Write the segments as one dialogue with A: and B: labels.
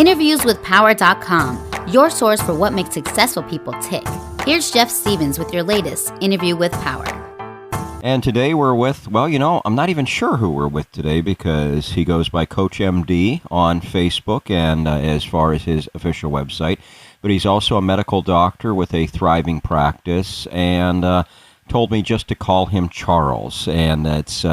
A: InterviewsWithPower.com, your source for what makes successful people tick. Here's Jeff Stevens with your latest Interview with Power.
B: And today we're with, I'm not even sure who we're with today because he goes by Coach MD on Facebook and as far as his official website. But he's also a medical doctor with a thriving practice and told me just to call him Charles. And it's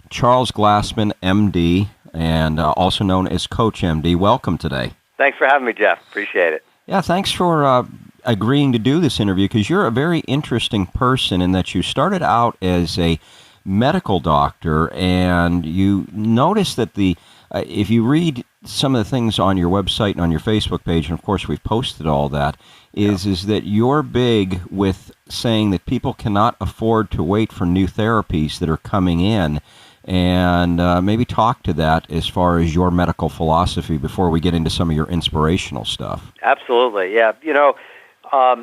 B: Charles Glassman, MD, and also known as Coach MD. Welcome today.
C: Thanks for having me, Jeff. Appreciate it.
B: Yeah, thanks for agreeing to do this interview because you're a very interesting person in that you started out as a medical doctor and you notice that if you read some of the things on your website and on your Facebook page, and of course we've posted all that, is that you're big with saying that people cannot afford to wait for new therapies that are coming in, and maybe talk to that as far as your medical philosophy before we get into some of your inspirational stuff.
C: Absolutely, yeah.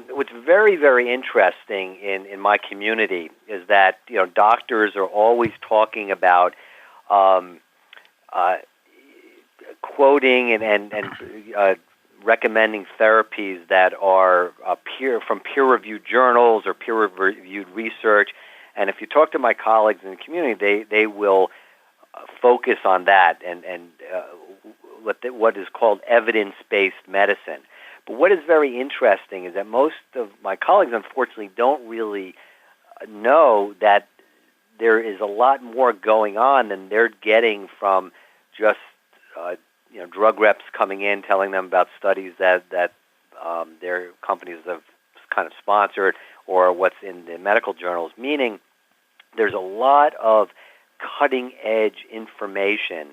C: What's very, very interesting in my community is that doctors are always talking about quoting and recommending therapies that are from peer-reviewed journals or peer-reviewed research. And if you talk to my colleagues in the community, they will focus on that and what is called evidence-based medicine. But what is very interesting is that most of my colleagues, unfortunately, don't really know that there is a lot more going on than they're getting from just drug reps coming in telling them about studies that their companies have kind of sponsored or what's in the medical journals, meaning there's a lot of cutting-edge information,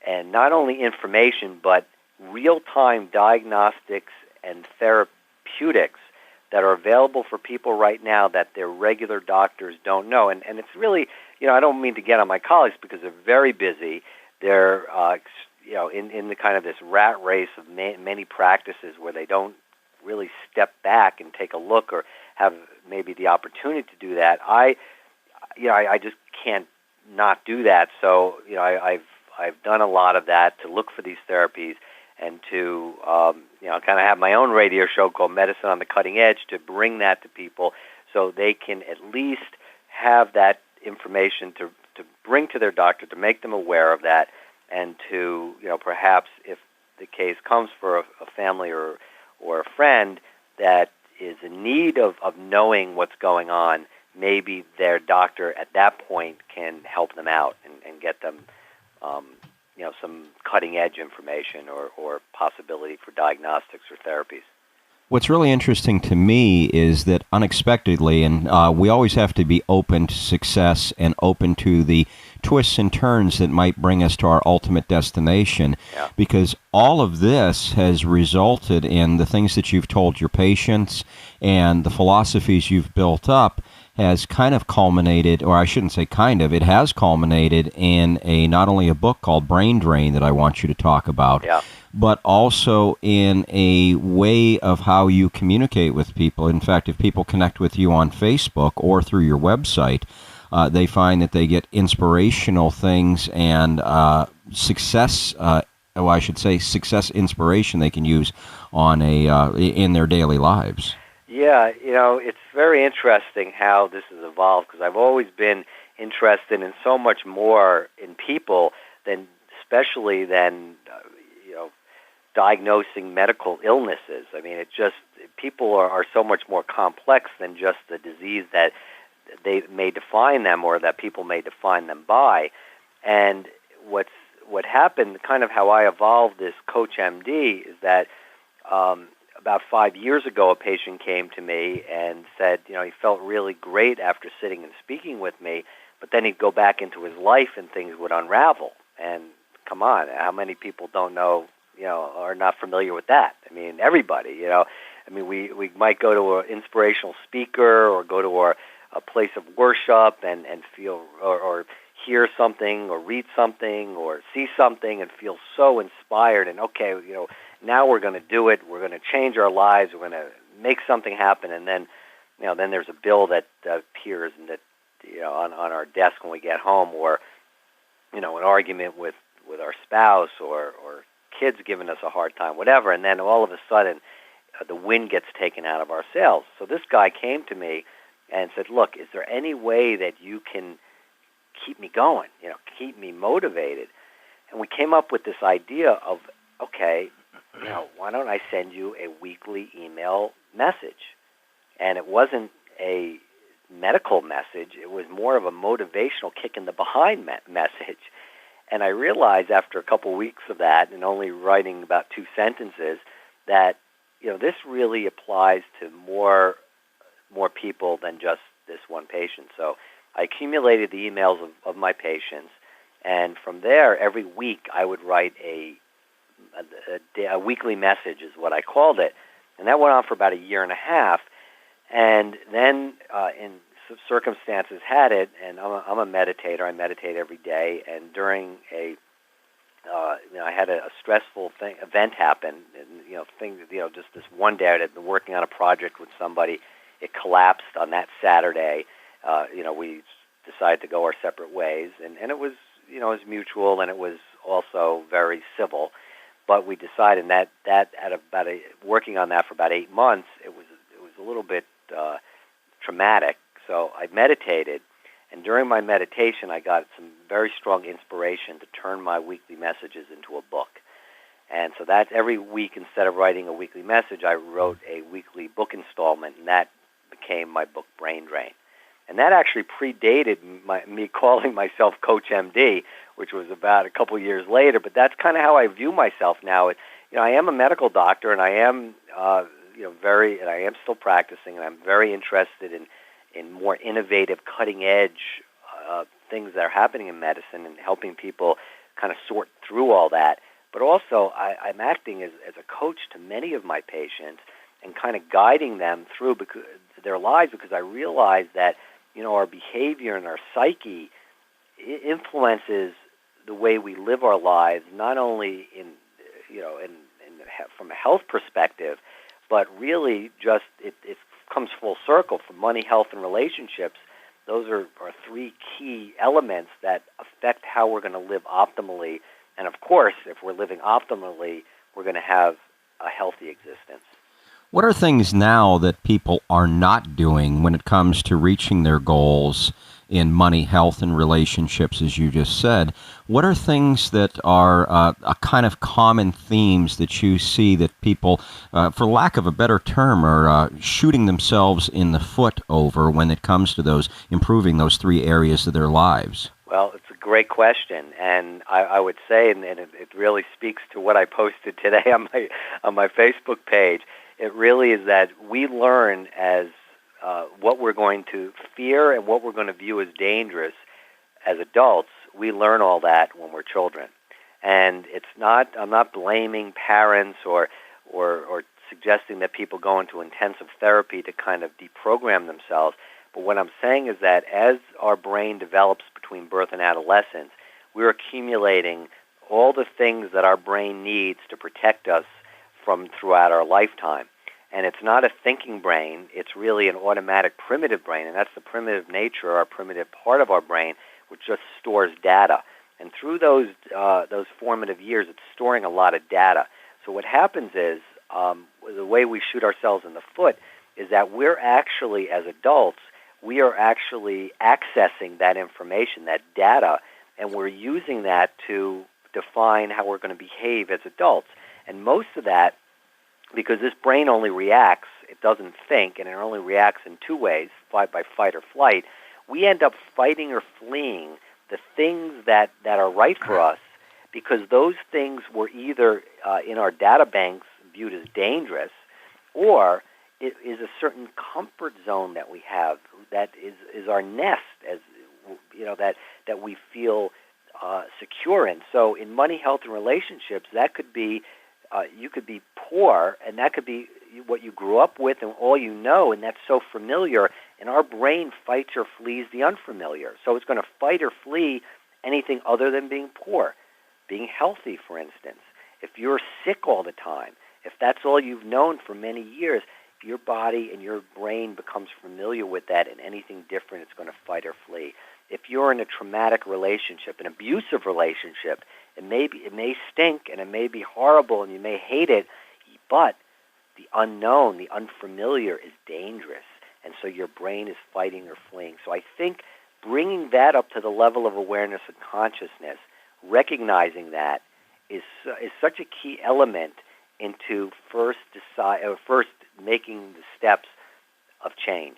C: and not only information, but real-time diagnostics and therapeutics that are available for people right now that their regular doctors don't know. And it's really, I don't mean to get on my colleagues because they're very busy. They're, in the kind of this rat race of many practices where they don't really step back and take a look or have maybe the opportunity to do that. I just can't not do that. So, I've done a lot of that to look for these therapies and to, kind of have my own radio show called Medicine on the Cutting Edge to bring that to people so they can at least have that information to bring to their doctor, to make them aware of that, and to, perhaps if the case comes for a family or a friend that is in need of knowing what's going on, maybe their doctor at that point can help them out and get them some cutting-edge information or possibility for diagnostics or therapies.
B: What's really interesting to me is that unexpectedly, and we always have to be open to success and open to the twists and turns that might bring us to our ultimate destination, because all of this has resulted in the things that you've told your patients and the philosophies you've built up has kind of culminated, or I shouldn't say kind of, it has culminated in not only a book called Brain Drain that I want you to talk about, but also in a way of how you communicate with people. In fact, if people connect with you on Facebook or through your website, they find that they get inspirational things and success inspiration they can use on in their daily lives.
C: Yeah, it's very interesting how this has evolved because I've always been interested in so much more in people especially than diagnosing medical illnesses. I mean, people are so much more complex than just the disease that they may define them or that people may define them by. And what happened, kind of how I evolved this Coach MD, is that about 5 years ago, a patient came to me and said, he felt really great after sitting and speaking with me, but then he'd go back into his life and things would unravel. And come on, how many people don't know, are not familiar with that? I mean, everybody, we might go to an inspirational speaker or go to a place of worship and feel or hear something or read something or see something and feel so inspired and, okay, now we're going to do it. We're going to change our lives. We're going to make something happen. And then, then there's a bill that appears and that, on our desk when we get home, or, an argument with our spouse or kids giving us a hard time, whatever. And then all of a sudden, the wind gets taken out of our sails. So this guy came to me and said, look, is there any way that you can keep me going, keep me motivated? And we came up with this idea of, okay, why don't I send you a weekly email message? And it wasn't a medical message. It was more of a motivational kick in the behind message. And I realized after a couple weeks of that and only writing about 2 sentences that, this really applies to more people than just this one patient. So I accumulated the emails of my patients, and from there, every week I would write a weekly message is what I called it. And that went on for about a year and a half. And then in circumstances had it, and I'm a meditator. I meditate every day. And during I had a stressful event happen, and just this one day I'd been working on a project with somebody. It collapsed on that Saturday. We decided to go our separate ways, and it was it was mutual, and it was also very civil. But we decided that at working on that for about 8 months, it was a little bit traumatic. So I meditated, and during my meditation, I got some very strong inspiration to turn my weekly messages into a book. And so that every week, instead of writing a weekly message, I wrote a weekly book installment, and that became my book, Brain Drain. And that actually predated me calling myself Coach MD, which was about a couple years later. But that's kind of how I view myself now. I am a medical doctor, and I am, and I am still practicing, and I'm very interested in more innovative, cutting-edge things that are happening in medicine and helping people kind of sort through all that. But also, I'm acting as a coach to many of my patients and kind of guiding them through their lives, because I realize that our behavior and our psyche influences the way we live our lives, not only from a health perspective, but really just it comes full circle for money, health, and relationships. Those are 3 key elements that affect how we're going to live optimally. And of course, if we're living optimally, we're going to have a healthy existence.
B: What are things now that people are not doing when it comes to reaching their goals in money, health, and relationships, as you just said? What are things that are a kind of common themes that you see that people, for lack of a better term, are shooting themselves in the foot over when it comes to improving those 3 areas of their lives?
C: Well, it's a great question, and I would say, and it really speaks to what I posted today on my Facebook page. It really is that we learn as what we're going to fear and what we're going to view as dangerous as adults. We learn all that when we're children, and I'm not blaming parents or suggesting that people go into intensive therapy to kind of deprogram themselves. But what I'm saying is that as our brain develops between birth and adolescence, we're accumulating all the things that our brain needs to protect us from throughout our lifetime. And it's not a thinking brain, it's really an automatic primitive brain, and that's the primitive nature, our primitive part of our brain, which just stores data. And through those formative years, it's storing a lot of data. So what happens is, the way we shoot ourselves in the foot is that we're actually, as adults, we are actually accessing that information, that data, and we're using that to define how we're going to behave as adults. And most of that, because this brain only reacts, it doesn't think, and it only reacts in 2 ways, by fight or flight, we end up fighting or fleeing the things that are right for us, because those things were either in our data banks viewed as dangerous, or it is a certain comfort zone that we have that is our nest, as that we feel secure in. So in money, health, and relationships, that could be you could be poor, and that could be what you grew up with and all you know, and that's so familiar. And our brain fights or flees the unfamiliar. So it's going to fight or flee anything other than being poor. Being healthy, for instance. If you're sick all the time, if that's all you've known for many years, your body and your brain becomes familiar with that, and anything different, it's going to fight or flee. If you're in a traumatic relationship, an abusive relationship, It may stink and it may be horrible and you may hate it, but the unknown, the unfamiliar is dangerous. And so your brain is fighting or fleeing. So I think bringing that up to the level of awareness and consciousness, recognizing that is such a key element into first making the steps of change.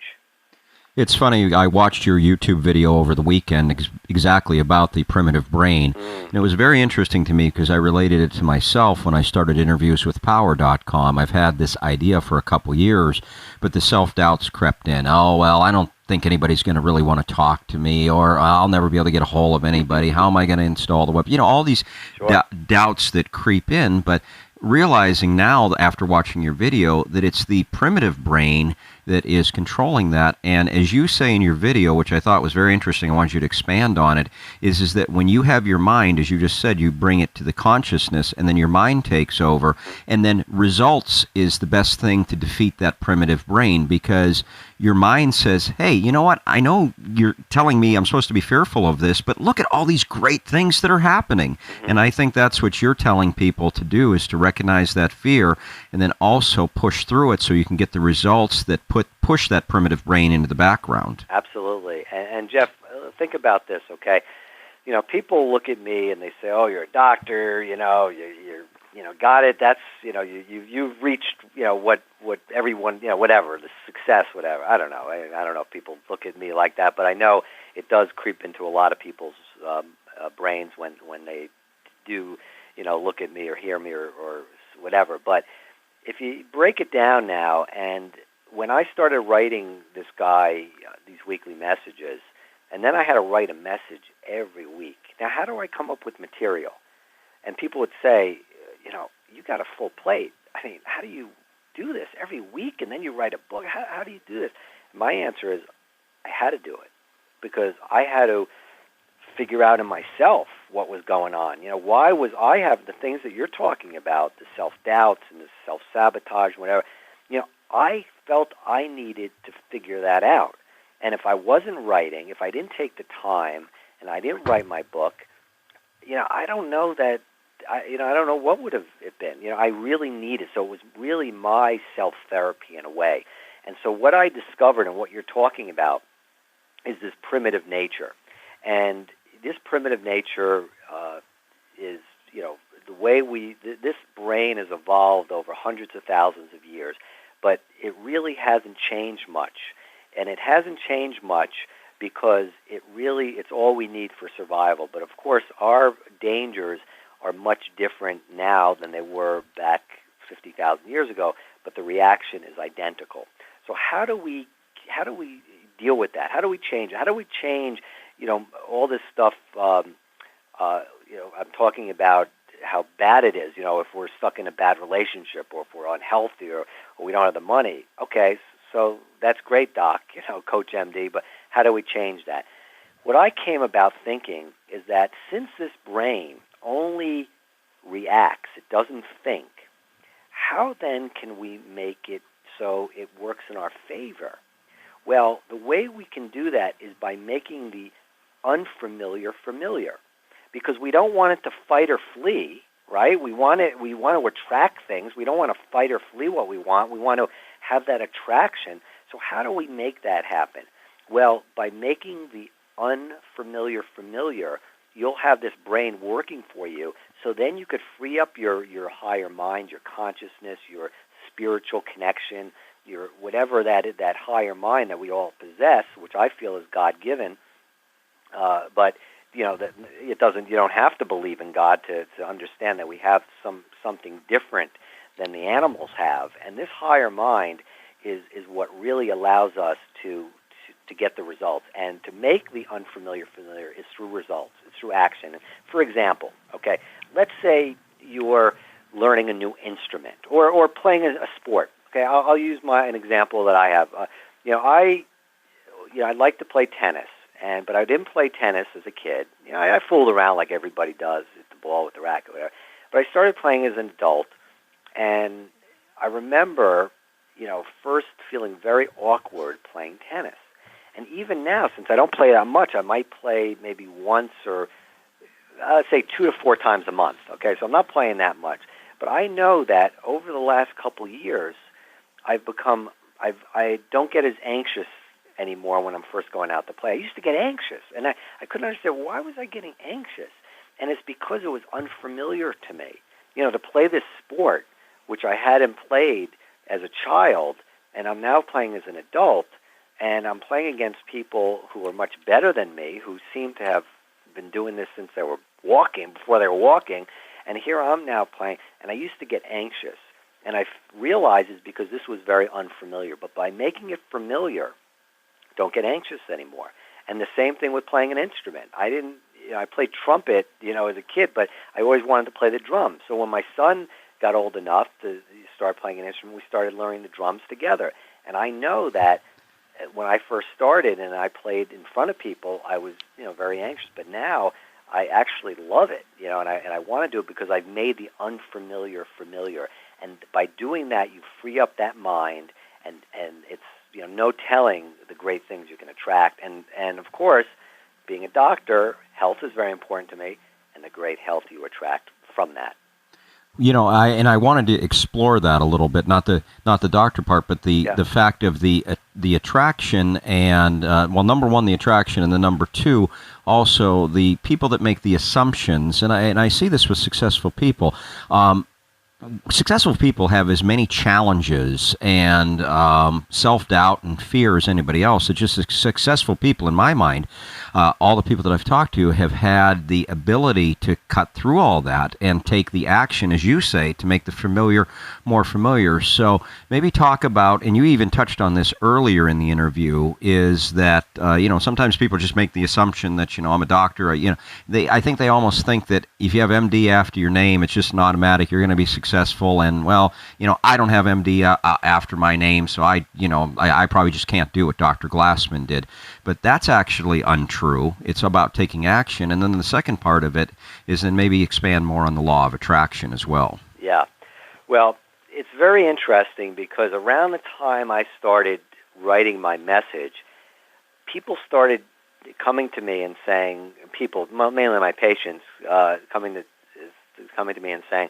B: It's funny, I watched your YouTube video over the weekend exactly about the primitive brain, and it was very interesting to me because I related it to myself when I started interviews with Power.com. I've had this idea for a couple years, but the self-doubts crept in. Oh, well, I don't think anybody's going to really want to talk to me, or I'll never be able to get a hold of anybody. How am I going to install the web? All these doubts that creep in, but realizing now after watching your video that it's the primitive brain that is controlling that. And as you say in your video, which I thought was very interesting, I want you to expand on it, is that when you have your mind, as you just said, you bring it to the consciousness and then your mind takes over, and then results is the best thing to defeat that primitive brain, because your mind says, hey, you know what, I know you're telling me I'm supposed to be fearful of this, but look at all these great things that are happening. And I think that's what you're telling people to do, is to recognize that fear and then also push through it so you can get the results that push that primitive brain into the background.
C: Absolutely. And Jeff, think about this, okay? People look at me and they say, "Oh, you're a doctor. You're got it. That's you've reached what everyone whatever, the success, whatever." I don't know. I don't know if people look at me like that, but I know it does creep into a lot of people's brains when they do look at me or hear me or whatever. But if you break it down now, and when I started writing this guy these weekly messages, and then I had to write a message every week. Now, how do I come up with material? And people would say, you got a full plate. I mean, how do you do this every week, and then you write a book? How do you do this? My answer is, I had to do it because I had to figure out in myself what was going on. Why was I have the things that you're talking about, the self-doubts and the self-sabotage, whatever. I felt I needed to figure that out. And if I wasn't writing, if I didn't take the time and I didn't write my book, I don't know that, I don't know what would have it been. I really needed, so it was really my self-therapy in a way. And so what I discovered and what you're talking about is this primitive nature. And this primitive nature is, the way this brain has evolved over hundreds of thousands of years, but it really hasn't changed much. And it hasn't changed much because it's all we need for survival. But of course, our dangers are much different now than they were back 50,000 years ago, but the reaction is identical. So how do we deal with that? How do we change it? How do we change, all this stuff, I'm talking about how bad it is, if we're stuck in a bad relationship or if we're unhealthy or we don't have the money. Okay, so that's great, Doc, Coach MD, but how do we change that? What I came about thinking is that since this brain only reacts, it doesn't think, how then can we make it so it works in our favor? Well, the way we can do that is by making the unfamiliar familiar, because we don't want it to fight or flee, right? We want to attract things. We don't want to fight or flee what we want. We want to have that attraction. So how do we make that happen? Well, by making the unfamiliar familiar, you'll have this brain working for you, so then you could free up your higher mind, your consciousness, your spiritual connection, your whatever that higher mind that we all possess, which I feel is God-given. But that it doesn't. You don't have to believe in God to understand that we have something different than the animals have, and this higher mind is what really allows us to get the results. And to make the unfamiliar familiar is through results. It's through action. For example, okay, let's say you're learning a new instrument or playing a sport. Okay, I'll use an example that I have. I like to play tennis, but I didn't play tennis as a kid. I fooled around like everybody does, hit the ball with the racket, whatever. But I started playing as an adult, and I remember, first feeling very awkward playing tennis. And even now, since I don't play that much, I might play maybe once or say 2 to 4 times a month. Okay, so I'm not playing that much. But I know that over the last couple years, I don't get as anxious anymore when I'm first going out to play. I used to get anxious, and I couldn't understand why was I getting anxious. And it's because it was unfamiliar to me. To play this sport, which I hadn't played as a child, and I'm now playing as an adult, and I'm playing against people who are much better than me, who seem to have been doing this since they were before they were walking, and here I'm now playing, and I used to get anxious. And I realized it's because this was very unfamiliar. But by making it familiar, don't get anxious anymore. And the same thing with playing an instrument. I played trumpet, as a kid, but I always wanted to play the drums. So when my son got old enough to start playing an instrument, we started learning the drums together. And I know that when I first started and I played in front of people, I was, very anxious. But now I actually love it, and I want to do it because I've made the unfamiliar familiar. And by doing that, you free up that mind, and it's, no telling the great things you can attract. And of course, being a doctor, health is very important to me, and the great health you attract from that.
B: I wanted to explore that a little bit, not the doctor part, but the fact of the attraction and number one, the attraction, and then number two, also the people that make the assumptions, and I see this with successful people. Successful people have as many challenges and self-doubt and fear as anybody else. It's just successful people, in my mind, all the people that I've talked to have had the ability to cut through all that and take the action, as you say, to make the familiar more familiar. So maybe talk about, and you even touched on this earlier in the interview, is that, sometimes people just make the assumption that, I'm a doctor. I think they almost think that if you have MD after your name, it's just an automatic, you're going to be successful. And, I don't have MD after my name, so I probably just can't do what Dr. Glassman did. But that's actually untrue. It's about taking action. And then the second part of it is then maybe expand more on the law of attraction as well.
C: Yeah. Well, it's very interesting because around the time I started writing my message, people started coming to me and saying, mainly my patients, coming to me and saying,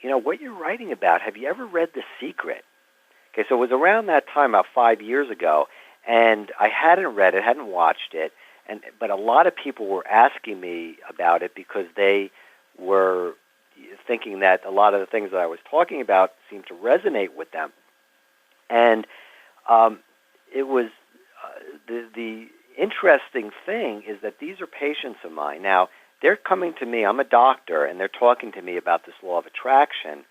C: what you're writing about, have you ever read The Secret? Okay, so it was around that time, about 5 years ago, and I hadn't read it, hadn't watched it, but a lot of people were asking me about it because they were thinking that a lot of the things that I was talking about seemed to resonate with them. And it was the interesting thing is that these are patients of mine. Now, they're coming to me, I'm a doctor, and they're talking to me about this law of attraction.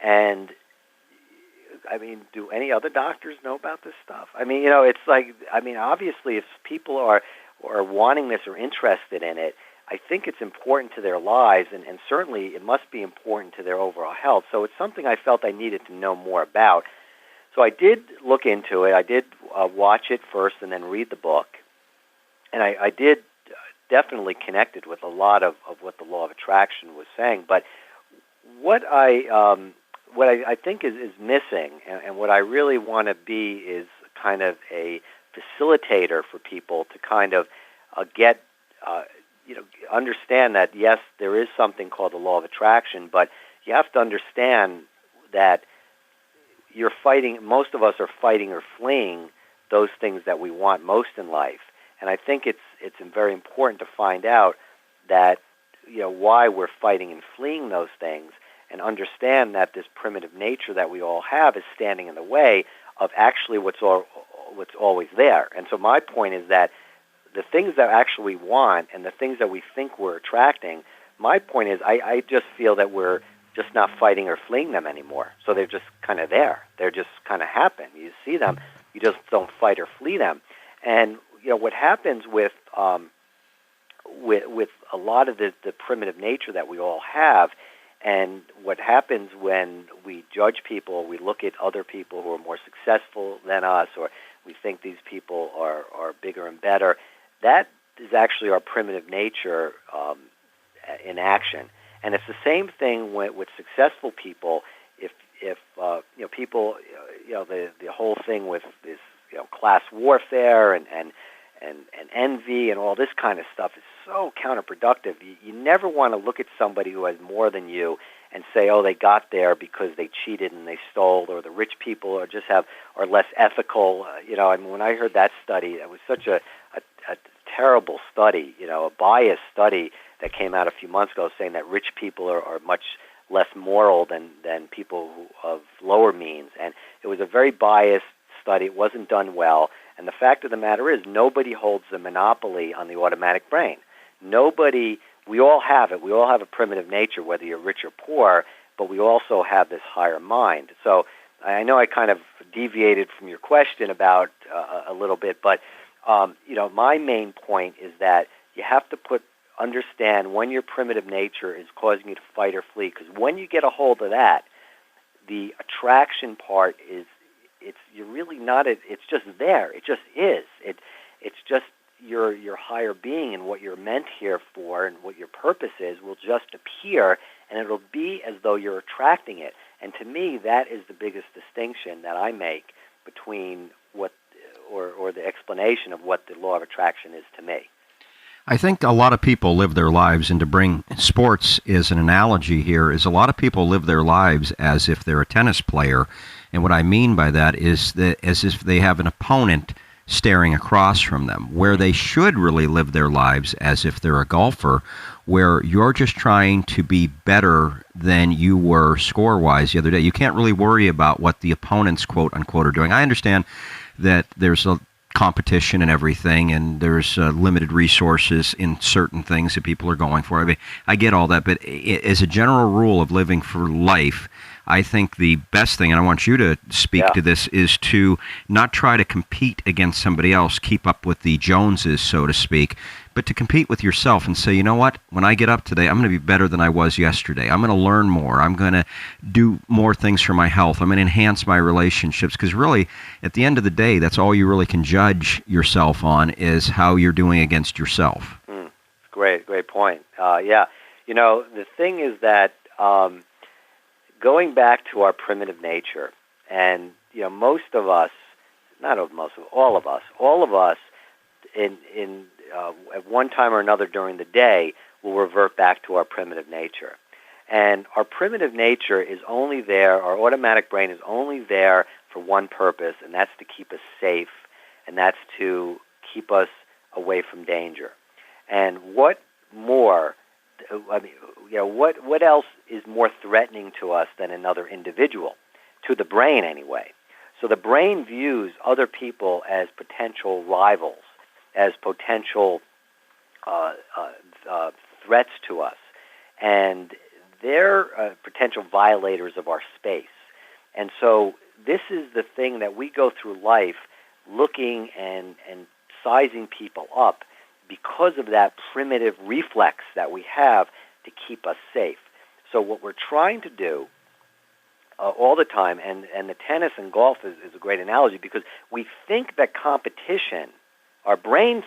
C: And, do any other doctors know about this stuff? It's like, obviously if people are wanting this or interested in it, I think it's important to their lives, and certainly it must be important to their overall health. So it's something I felt I needed to know more about. So I did look into it. I did watch it first and then read the book. And I did definitely connected with a lot of what the law of attraction was saying. But what I think is missing, and what I really want to be is kind of a facilitator for people to kind of get, understand that, yes, there is something called the law of attraction, but you have to understand that most of us are fighting or fleeing those things that we want most in life. And I think it's very important to find out that, why we're fighting and fleeing those things, and understand that this primitive nature that we all have is standing in the way of actually what's always there. And so my point is that the things that actually we want and the things that we think we're attracting, my point is I just feel that we're just not fighting or fleeing them anymore. So they're just kind of there. They're just kind of happen. You see them. You just don't fight or flee them. And what happens with a lot of the primitive nature that we all have, and what happens when we judge people, we look at other people who are more successful than us, or we think these people are bigger and better, that is actually our primitive nature in action. And it's the same thing with successful people. If people, the whole thing with this, class warfare and envy and all this kind of stuff is so counterproductive. You never want to look at somebody who has more than you and say, oh, they got there because they cheated and they stole, or the rich people are less ethical. I mean, when I heard that study, it was such a terrible study, a biased study that came out a few months ago saying that rich people are much less moral than people of lower means. And it was a very biased study. It wasn't done well. And the fact of the matter is nobody holds the monopoly on the automatic brain. We all have it. We all have a primitive nature, whether you're rich or poor, but we also have this higher mind. So I know I kind of deviated from your question about a little bit, but my main point is that you have to understand when your primitive nature is causing you to fight or flee, because when you get a hold of that, the attraction part you're really not. It's just there. It just is. It's just your higher being and what you're meant here for and what your purpose is will just appear, and it'll be as though you're attracting it. And to me, that is the biggest distinction that I make between what or the explanation of what the law of attraction is to me.
B: I think a lot of people live their lives, and to bring sports as an analogy here, is a lot of people live their lives as if they're a tennis player. And what I mean by that is that as if they have an opponent staring across from them, where they should really live their lives as if they're a golfer, where you're just trying to be better than you were score-wise the other day. You can't really worry about what the opponents, quote-unquote, are doing. I understand that there's a competition and everything, and there's limited resources in certain things that people are going for. I mean, I get all that, but as a general rule of living for life, I think the best thing, and I want you to speak to this, is to not try to compete against somebody else, keep up with the Joneses, so to speak, but to compete with yourself and say, you know what, when I get up today, I'm going to be better than I was yesterday. I'm going to learn more. I'm going to do more things for my health. I'm going to enhance my relationships, because really, at the end of the day, that's all you really can judge yourself on is how you're doing against yourself.
C: Great point. The thing is that going back to our primitive nature, and most of us, all of us, at one time or another during the day, will revert back to our primitive nature. And our primitive nature is only there, our automatic brain is only there for one purpose, and that's to keep us safe, and that's to keep us away from danger. And what else is more threatening to us than another individual? To the brain, anyway. So the brain views other people as potential rivals, as potential threats to us, and they're potential violators of our space. And so this is the thing that we go through life looking and sizing people up because of that primitive reflex that we have to keep us safe. So what we're trying to do all the time, and the tennis and golf is a great analogy, because we think that competition, our brain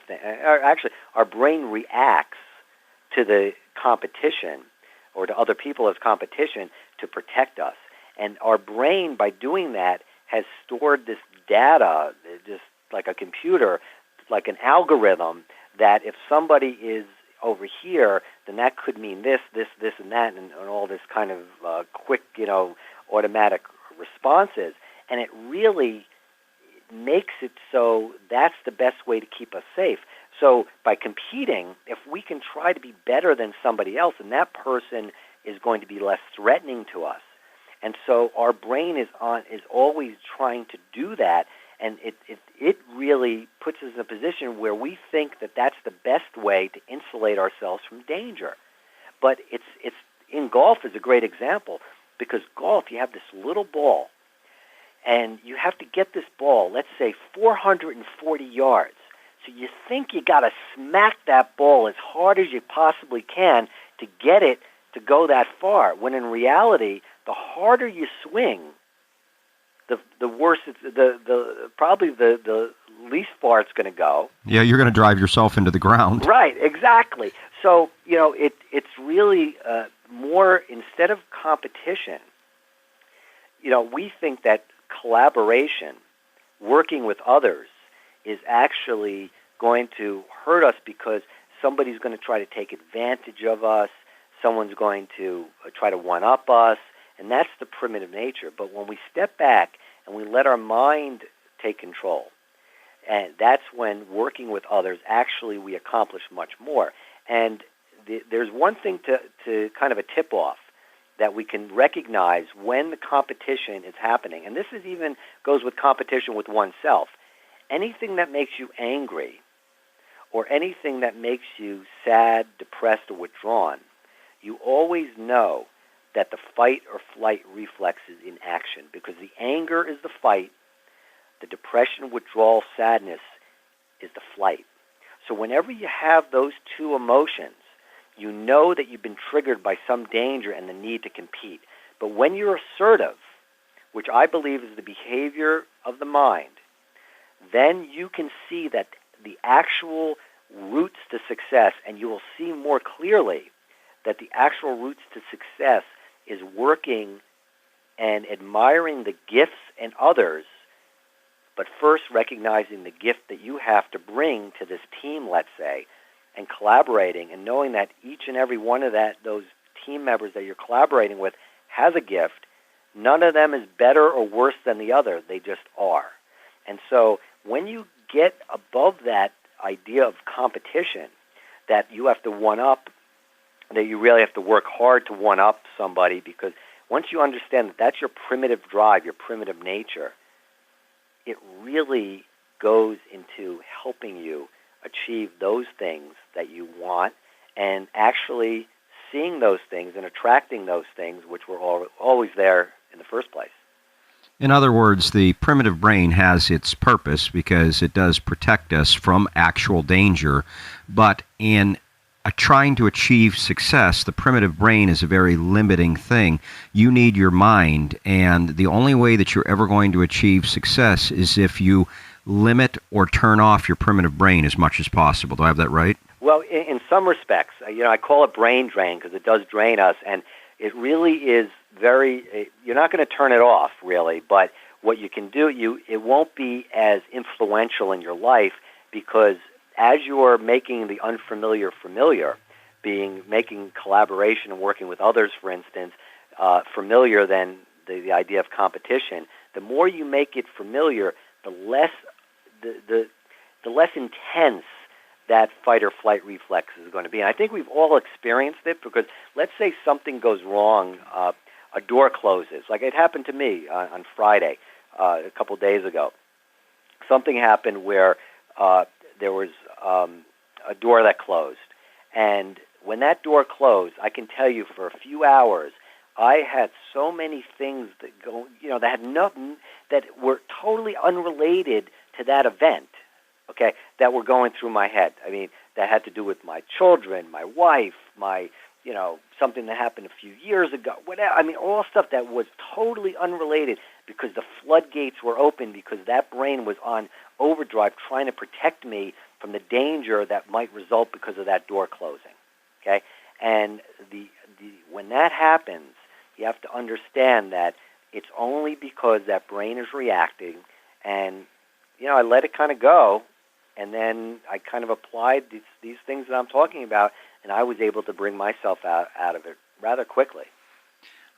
C: reacts to the competition or to other people as competition to protect us. And our brain, by doing that, has stored this data, just like a computer, like an algorithm, that if somebody is over here, then that could mean this, and that, and all this kind of quick, automatic responses. And it really makes it so that's the best way to keep us safe. So by competing, if we can try to be better than somebody else, and that person is going to be less threatening to us. And so our brain is always trying to do that, and it really puts us in a position where we think that that's the best way to insulate ourselves from danger. But it's in golf is a great example, because golf, you have this little ball, and you have to get this ball, let's say 440 yards. So you think you got to smack that ball as hard as you possibly can to get it to go that far, when in reality, the harder you swing, the worse it's, probably the least far it's going to go.
B: Yeah, you're going to drive yourself into the ground.
C: Right, exactly. So, it's really more, instead of competition, we think that collaboration, working with others, is actually going to hurt us, because somebody's going to try to take advantage of us, someone's going to try to one-up us, and that's the primitive nature. But when we step back and we let our mind take control, and that's when working with others, actually we accomplish much more. And there's one thing to kind of a tip-off that we can recognize when the competition is happening. And this is even goes with competition with oneself. Anything that makes you angry or anything that makes you sad, depressed, or withdrawn, you always know that the fight or flight reflex is in action, because the anger is the fight, the depression, withdrawal, sadness is the flight. So whenever you have those two emotions, you know that you've been triggered by some danger and the need to compete. But when you're assertive, which I believe is the behavior of the mind, then you can see that the actual routes to success, and you will see more clearly that the actual routes to success is working and admiring the gifts in others, but first recognizing the gift that you have to bring to this team, let's say, and collaborating and knowing that each and every one of those team members that you're collaborating with has a gift. None of them is better or worse than the other. They just are. And so when you get above that idea of competition, that you have to one-up, that you really have to work hard to one-up somebody, because once you understand that that's your primitive drive, your primitive nature, it really goes into helping you achieve those things that you want, and actually seeing those things and attracting those things which were always there in the first place.
B: In other words, the primitive brain has its purpose because it does protect us from actual danger, but in trying to achieve success, the primitive brain is a very limiting thing. You need your mind, and the only way that you're ever going to achieve success is if you limit or turn off your primitive brain as much as possible. Do I have that right?
C: Well, in some respects, I call it brain drain because it does drain us, and it really is you're not going to turn it off, really, but what you can do, it won't be as influential in your life, because as you're making the unfamiliar familiar, making collaboration and working with others, for instance, familiar than the idea of competition, the more you make it familiar, the less intense that fight or flight reflex is going to be. And I think we've all experienced it, because let's say something goes wrong, a door closes. Like it happened to me on Friday, a couple days ago. Something happened where there was a door that closed. And when that door closed, I can tell you for a few hours, I had so many things that were totally unrelated to that event, okay, that were going through my head. I mean, that had to do with my children, my wife, something that happened a few years ago, whatever. I mean, all stuff that was totally unrelated, because the floodgates were open, because that brain was on overdrive trying to protect me from the danger that might result because of that door closing, okay? And when that happens, you have to understand that it's only because that brain is reacting, and, I let it kind of go, and then I kind of applied these things that I'm talking about, and I was able to bring myself out of it rather quickly.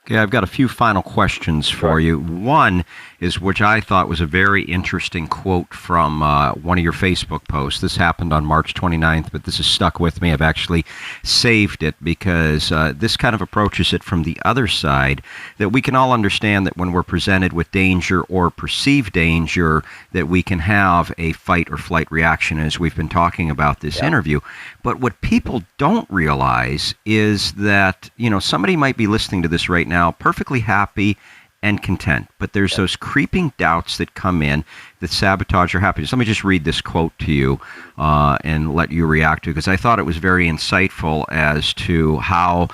B: Okay, I've got a few final questions for you. One is, which I thought was a very interesting quote from one of your Facebook posts. This happened on March 29th, but this has stuck with me. I've actually saved it because this kind of approaches it from the other side, that we can all understand that when we're presented with danger or perceived danger, that we can have a fight or flight reaction, as we've been talking about this interview. But what people don't realize is that, somebody might be listening to this right now perfectly happy and content, but there's those creeping doubts that come in that sabotage your happiness. Let me just read this quote to you and let you react to it, because I thought it was very insightful as to how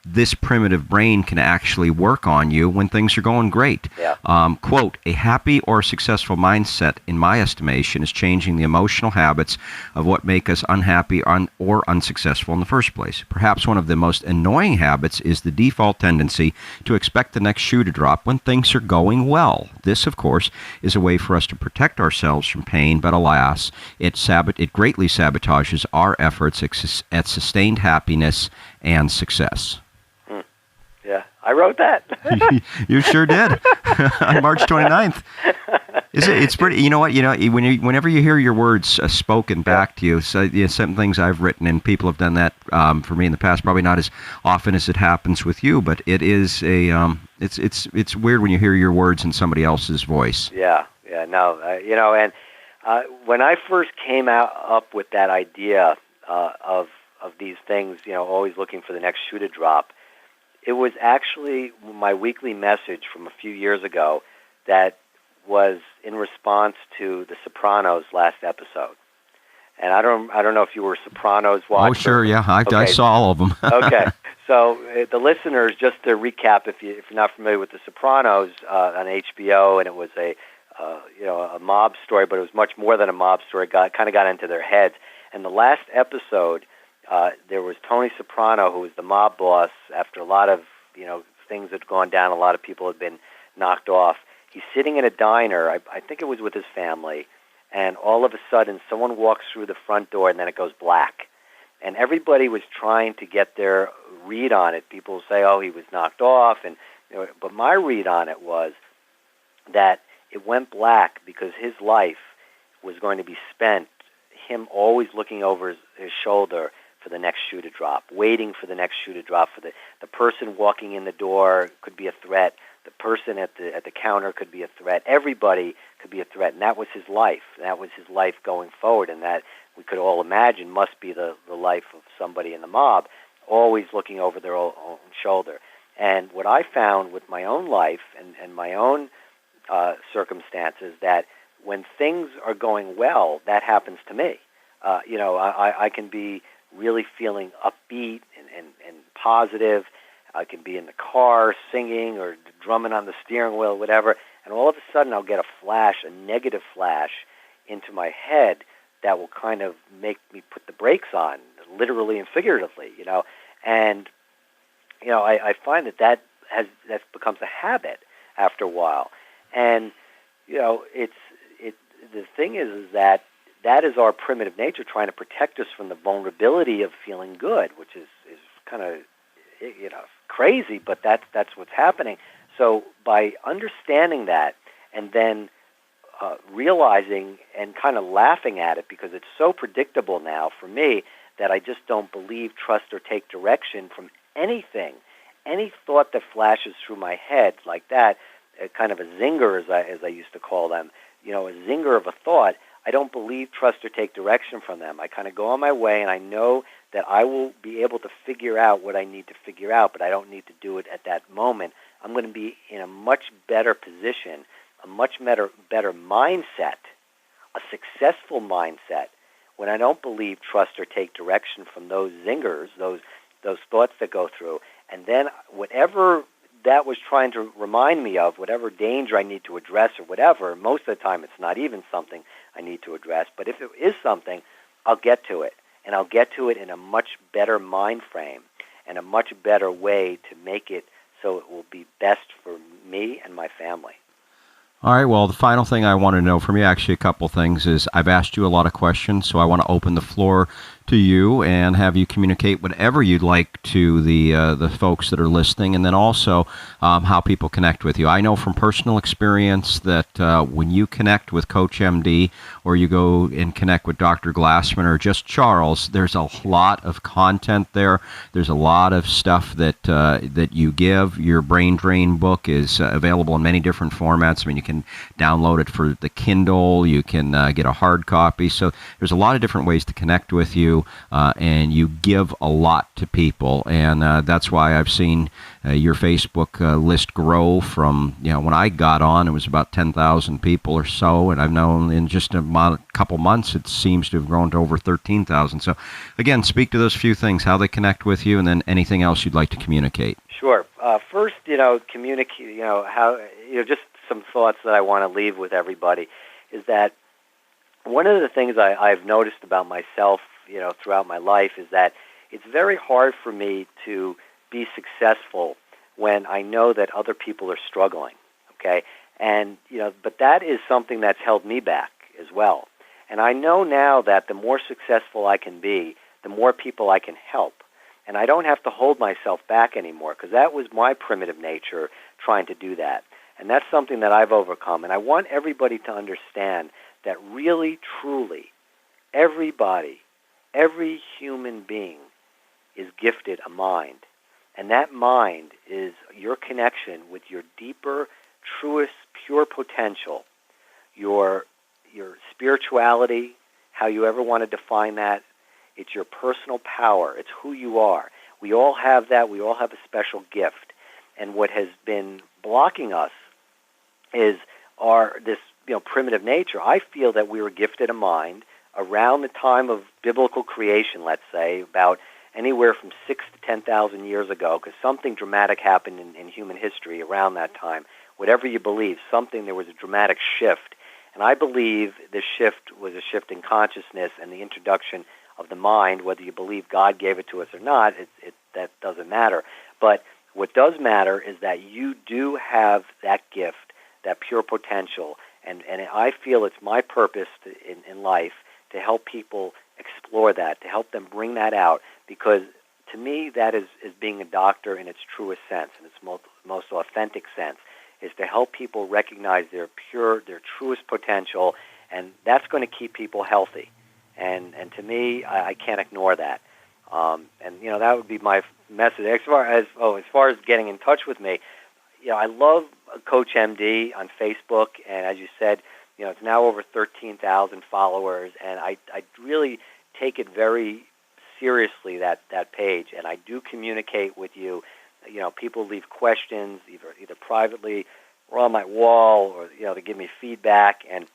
B: this primitive brain can actually work on you when things are going great.
C: Yeah.
B: Quote, a happy or successful mindset, in my estimation, is changing the emotional habits of what make us unhappy or unsuccessful in the first place. Perhaps one of the most annoying habits is the default tendency to expect the next shoe to drop when things are going well. This, of course, is a way for us to protect ourselves from pain, but alas, it greatly sabotages our efforts at sustained happiness and success.
C: Yeah, I wrote that.
B: You sure did. On March 29th. It's pretty. You know what? Whenever you hear your words spoken back to you, so some things I've written and people have done that for me in the past. Probably not as often as it happens with you, but it is it's weird when you hear your words in somebody else's voice.
C: Yeah. No, and when I first came up with that idea of these things, always looking for the next shoe to drop, it was actually my weekly message from a few years ago that was in response to The Sopranos last episode. And I don't know if you were a Sopranos watcher.
B: Oh, sure, yeah, I saw all of them.
C: Okay, so the listeners, just to recap, if you're not familiar with The Sopranos on HBO, and it was a mob story, but it was much more than a mob story. Kind of got into their heads. And the last episode, there was Tony Soprano, who was the mob boss. After a lot of things had gone down, a lot of people had been knocked off. He's sitting in a diner. I think it was with his family, and all of a sudden, someone walks through the front door, and then it goes black. And everybody was trying to get their read on it. People say, "Oh, he was knocked off," but my read on it was that it went black because his life was going to be spent him always looking over his shoulder for the next shoe to drop, waiting for the next shoe to drop. For the person walking in the door could be a threat. The person at the counter could be a threat. Everybody could be a threat, and that was his life. That was his life going forward, and that we could all imagine must be the life of somebody in the mob, always looking over their own shoulder. And what I found with my own life and my own circumstances, that when things are going well, that happens to me. I can be really feeling upbeat and positive. I can be in the car singing or drumming on the steering wheel, whatever, and all of a sudden I'll get a negative flash into my head that will kind of make me put the brakes on, literally and figuratively, And, I find that becomes a habit after a while. And, the thing is that is our primitive nature trying to protect us from the vulnerability of feeling good, which is kind of, crazy, but that's what's happening. So by understanding that and then realizing and kind of laughing at it, because it's so predictable now for me that I just don't believe, trust, or take direction from anything. Any thought that flashes through my head like that, kind of a zinger, as I used to call them, a zinger of a thought, I don't believe, trust, or take direction from them. I kind of go on my way, and I know that I will be able to figure out what I need to figure out, but I don't need to do it at that moment. I'm going to be in a much better position, a much better mindset, a successful mindset, when I don't believe, trust, or take direction from those zingers, those thoughts that go through. And then whatever that was trying to remind me of, whatever danger I need to address or whatever, most of the time it's not even something I need to address. But if it is something, I'll get to it. And I'll get to it in a much better mind frame and a much better way to make it so it will be best for me and my family.
B: All right, well, the final thing I want to know from you, actually a couple things, is I've asked you a lot of questions, so I want to open the floor to you and have you communicate whatever you'd like to the folks that are listening, and then also how people connect with you. I know from personal experience that when you connect with Coach MD or you go and connect with Dr. Glassman or just Charles, there's a lot of content there. There's a lot of stuff that you give. Your Brain Drain book is available in many different formats. I mean, you can download it for the Kindle. You can get a hard copy. So there's a lot of different ways to connect with you. you, and you give a lot to people. And that's why I've seen your Facebook list grow from, when I got on, it was about 10,000 people or so, and I've known in just a couple months it seems to have grown to over 13,000. So, again, speak to those few things, how they connect with you, and then anything else you'd like to communicate.
C: Sure. First, communicate, how, just some thoughts that I want to leave with everybody is that one of the things I've noticed about myself, throughout my life is that it's very hard for me to be successful when I know that other people are struggling, okay? And, but that is something that's held me back as well. And I know now that the more successful I can be, the more people I can help. And I don't have to hold myself back anymore, because that was my primitive nature trying to do that. And that's something that I've overcome. And I want everybody to understand that really, truly, everybody, every human being is gifted a mind. And that mind is your connection with your deeper, truest, pure potential, your spirituality, how you ever want to define that. It's your personal power. It's who you are. We all have that. We all have a special gift. And what has been blocking us is this primitive nature. I feel that we were gifted a mind around the time of biblical creation, let's say, about anywhere from 6,000 to 10,000 years ago, because something dramatic happened in human history around that time. Whatever you believe, there was a dramatic shift. And I believe this shift was a shift in consciousness and the introduction of the mind. Whether you believe God gave it to us or not, that doesn't matter. But what does matter is that you do have that gift, that pure potential. And I feel it's my purpose in life to help people explore that, to help them bring that out, because to me that is being a doctor in its truest sense, in its most authentic sense, is to help people recognize their truest potential, and that's going to keep people healthy. And to me, I can't ignore that. And that would be my message. As far as getting in touch with me, I love Coach MD on Facebook, and as you said, it's now over 13,000 followers, and I really take it very seriously, that page, and I do communicate with you. People leave questions either privately or on my wall, or to give me feedback, and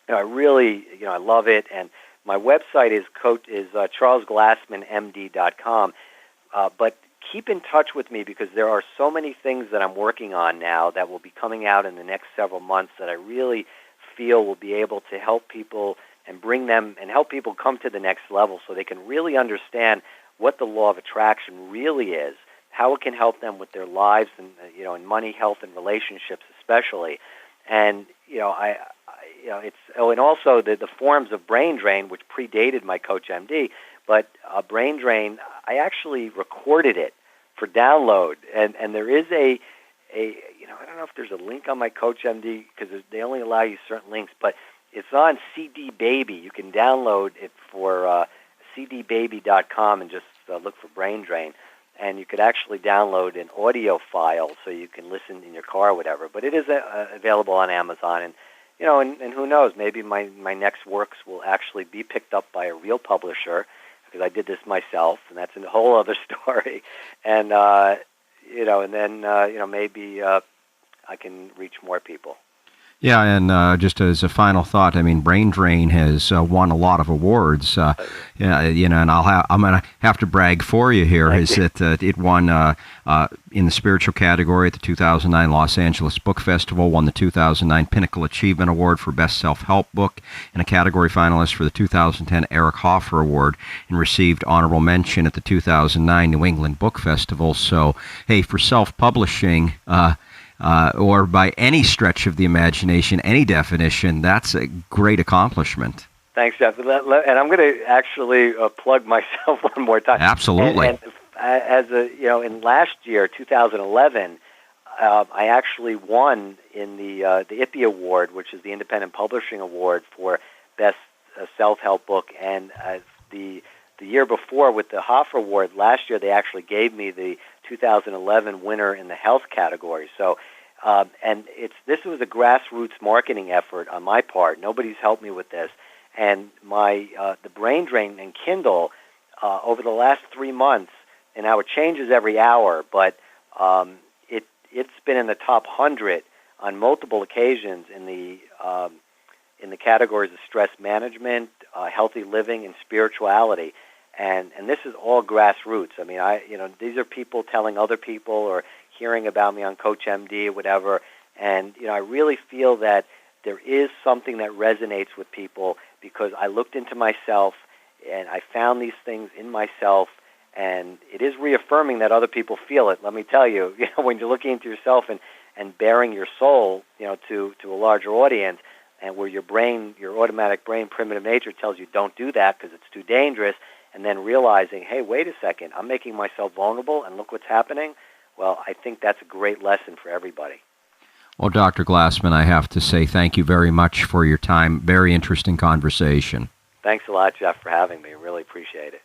C: I really I love it. And my website is charlesglassmanmd.com, but keep in touch with me, because there are so many things that I'm working on now that will be coming out in the next several months that I really feel will be able to help people and bring them and help people come to the next level, so they can really understand what the law of attraction really is, how it can help them with their lives and in money, health, and relationships especially. And and also the forms of brain drain, which predated my Coach MD, but brain drain, I actually recorded it for download, and there is a I don't know if there's a link on my Coach MD, because they only allow you certain links, but it's on CD Baby. You can download it for cdbaby.com and just look for brain drain, and you could actually download an audio file so you can listen in your car or whatever. But it is available on Amazon, and and who knows, maybe my next works will actually be picked up by a real publisher, because I did this myself, and that's a whole other story. And and then maybe I can reach more people.
B: Yeah, and just as a final thought, I mean, Brain Drain has won a lot of awards. And I'm going to have to brag for you here. That it won in the spiritual category at the 2009 Los Angeles Book Festival, won the 2009 Pinnacle Achievement Award for Best Self-Help Book, and a category finalist for the 2010 Eric Hoffer Award, and received honorable mention at the 2009 New England Book Festival. So, hey, for self-publishing, or by any stretch of the imagination, any definition, that's a great accomplishment.
C: Thanks, Jeff. And I'm going to actually plug myself one more time.
B: Absolutely.
C: And as in last year, 2011, I actually won in the IPPY Award, which is the Independent Publishing Award for Best Self-Help Book. And the year before, with the Hoffer Award, last year they actually gave me the 2011 winner in the health category. So, and this was a grassroots marketing effort on my part. Nobody's helped me with this, And my the brain drain and Kindle over the last 3 months, and now it changes every hour, but it's been in the top 100 on multiple occasions in the categories of stress management, healthy living, and spirituality. And this is all grassroots. I mean, these are people telling other people or hearing about me on Coach MD or whatever. And I really feel that there is something that resonates with people because I looked into myself and I found these things in myself, and it is reaffirming that other people feel it. Let me tell you, when you're looking into yourself and bearing your soul, to a larger audience, and where your automatic brain, primitive nature tells you don't do that because it's too dangerous, and then realizing, hey, wait a second, I'm making myself vulnerable, and look what's happening. Well, I think that's a great lesson for everybody.
B: Well, Dr. Glassman, I have to say thank you very much for your time. Very interesting conversation.
C: Thanks a lot, Jeff, for having me. Really appreciate it.